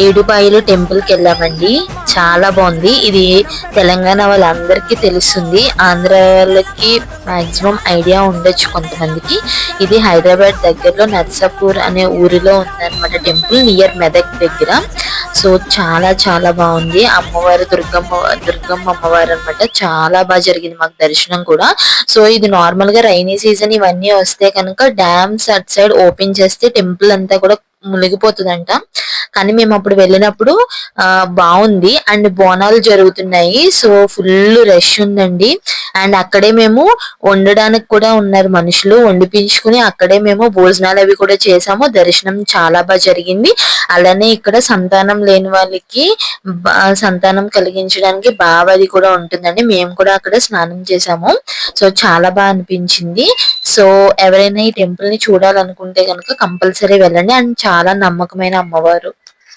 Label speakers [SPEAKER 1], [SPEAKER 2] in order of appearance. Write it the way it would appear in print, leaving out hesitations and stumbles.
[SPEAKER 1] Edupayala temple కి వెళ్ళామండి. చాలా బాగుంది. ఇది తెలంగాణ వాళ్ళందరికీ తెలుస్తుంది. ఆంధ్ర వాళ్ళకి మాక్సిమం ఐడియా ఉండొచ్చు కొంతమందికి. ఇది హైదరాబాద్ దగ్గరలో నర్సాపూర్ అనే ఊరిలో ఉందన్నమాట. టెంపుల్ నియర్ మెదక్ దగ్గర. సో చాలా చాలా బాగుంది. అమ్మవారు దుర్గమ్మ అమ్మవారు అనమాట. చాలా బాగా జరిగింది మాకు దర్శనం కూడా. సో ఇది నార్మల్ గా రైనీ సీజన్ ఇవన్నీ వస్తే కనుక డ్యామ్స్ అట్ సైడ్ ఓపెన్ చేస్తే టెంపుల్ అంతా కూడా మునిగిపోతుందంట. కానీ మేము అప్పుడు వెళ్ళినప్పుడు బాగుంది. అండ్ బోనాలు జరుగుతున్నాయి. సో ఫుల్ రష్ ఉందండి. అండ్ అక్కడే మేము వండడానికి కూడా ఉన్నారు మనుషులు. వండిపించుకుని అక్కడే మేము భోజనాలు అవి కూడా చేసాము. దర్శనం చాలా బాగా జరిగింది. అలానే ఇక్కడ సంతానం లేని వాళ్ళకి సంతానం కలిగించడానికి బావది కూడా ఉంటుందండి. మేము కూడా అక్కడ స్నానం చేసాము. సో చాలా బాగా అనిపించింది. సో ఎవరైనా ఈ టెంపుల్ ని చూడాలనుకుంటే కనుక కంపల్సరీ వెళ్ళండి. అండ్ చాలా నమ్మకమైన అమ్మవారు.